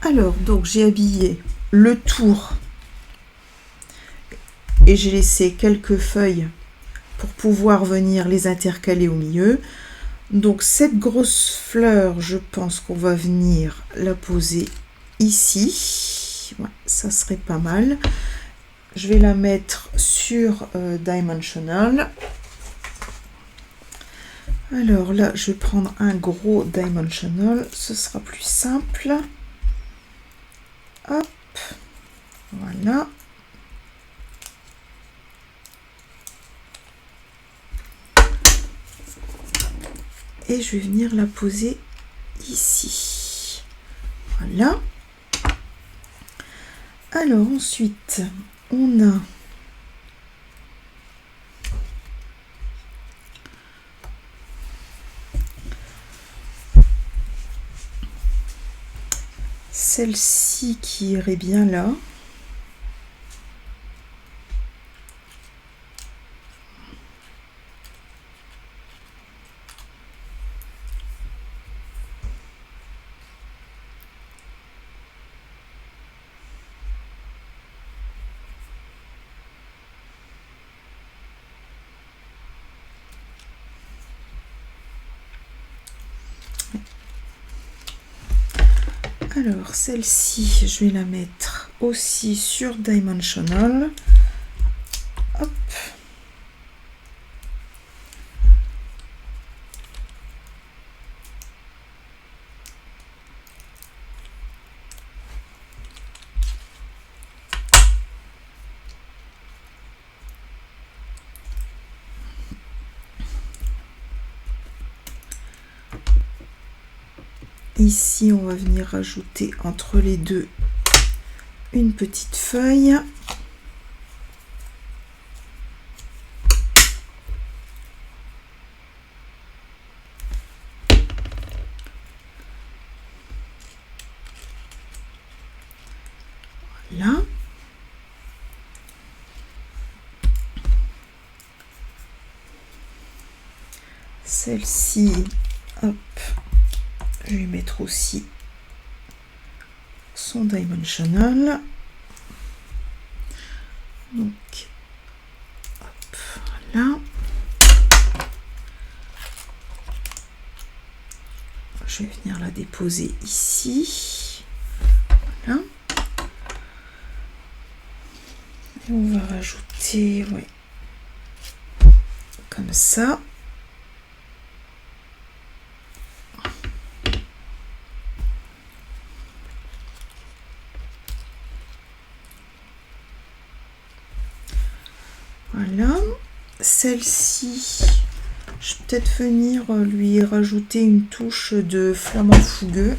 Alors, donc j'ai habillé le tour et j'ai laissé quelques feuilles pour pouvoir venir les intercaler au milieu. Donc cette grosse fleur, je pense qu'on va venir la poser ici. Ouais, ça serait pas mal. Je vais la mettre sur Dimensional. Alors là, je vais prendre un gros dimensional, ce sera plus simple. Hop, voilà. Et je vais venir la poser ici. Voilà. Alors ensuite, on a celle-ci qui irait bien là. Alors celle-ci, je vais la mettre aussi sur Dimensional. Hop. Ici, on va venir rajouter entre les deux une petite feuille. Voilà. Celle-ci, hop, je vais mettre aussi son dimensional. Donc, hop, voilà. Je vais venir la déposer ici. Voilà. Et on va rajouter, ouais, comme ça. Voilà, celle-ci, je vais peut-être venir lui rajouter une touche de flamant fougueux.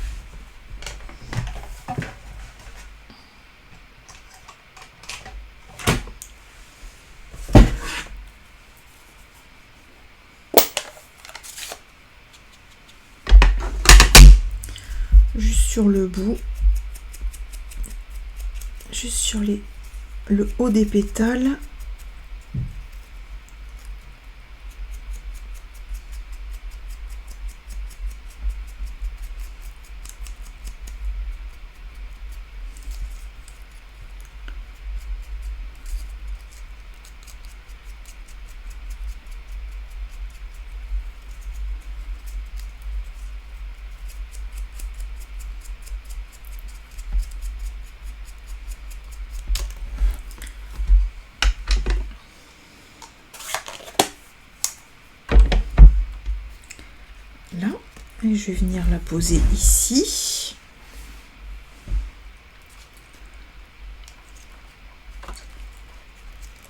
Juste sur le bout, juste sur le haut des pétales. Là, et je vais venir la poser ici.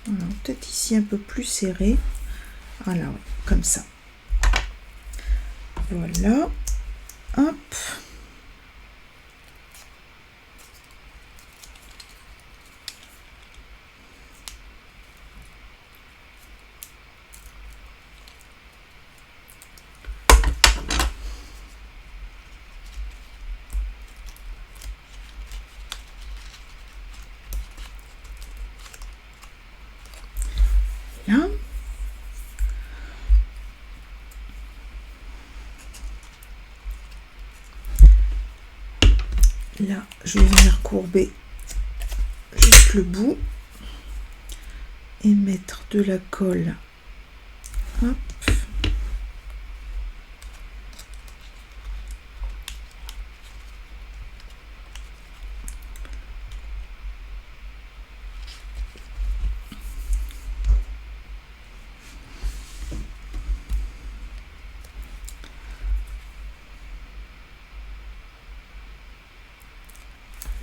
Voilà, peut-être ici un peu plus serré. Voilà, ouais, comme ça. Voilà. Hop. Là. Là, je vais venir courber juste le bout et mettre de la colle. Hop.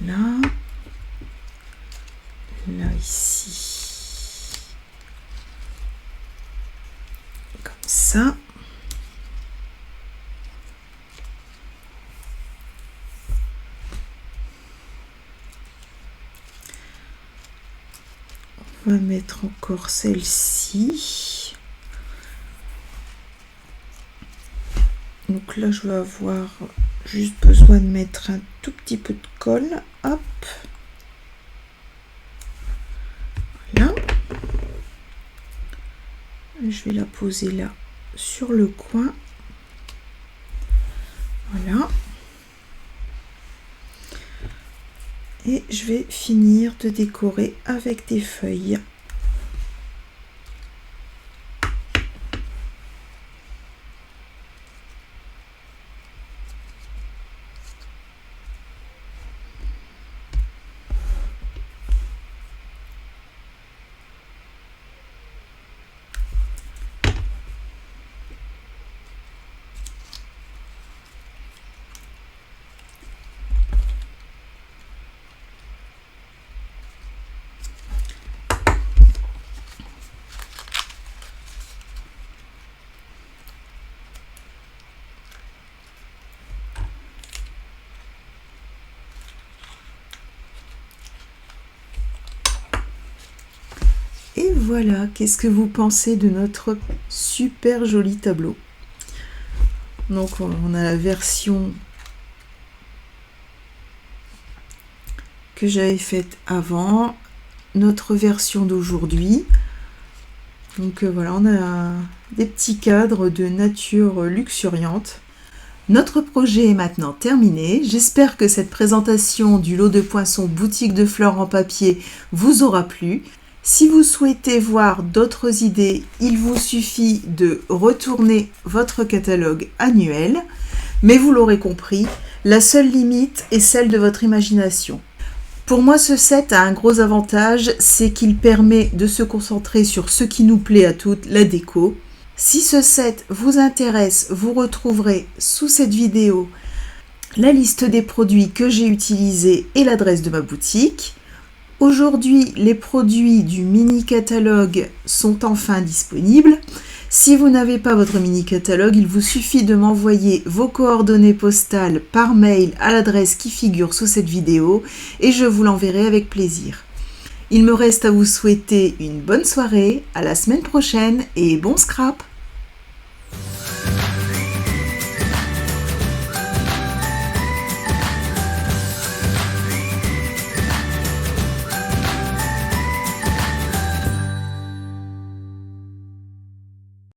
là, là ici, comme ça. On va mettre encore celle-ci. Donc là, je vais avoir juste besoin de mettre un tout petit peu de colle. Hop. Voilà. Je vais la poser là sur le coin. Voilà. Et je vais finir de décorer avec des feuilles. Et voilà, qu'est-ce que vous pensez de notre super joli tableau? Donc on a la version que j'avais faite avant, notre version d'aujourd'hui. Donc voilà, on a des petits cadres de nature luxuriante. Notre projet est maintenant terminé. J'espère que cette présentation du lot de poinçons boutique de fleurs en papier vous aura plu. Si vous souhaitez voir d'autres idées, il vous suffit de retourner votre catalogue annuel. Mais vous l'aurez compris, la seule limite est celle de votre imagination. Pour moi, ce set a un gros avantage, c'est qu'il permet de se concentrer sur ce qui nous plaît à toutes, la déco. Si ce set vous intéresse, vous retrouverez sous cette vidéo la liste des produits que j'ai utilisés et l'adresse de ma boutique. Aujourd'hui, les produits du mini-catalogue sont enfin disponibles. Si vous n'avez pas votre mini-catalogue, il vous suffit de m'envoyer vos coordonnées postales par mail à l'adresse qui figure sous cette vidéo et je vous l'enverrai avec plaisir. Il me reste à vous souhaiter une bonne soirée, à la semaine prochaine et bon scrap!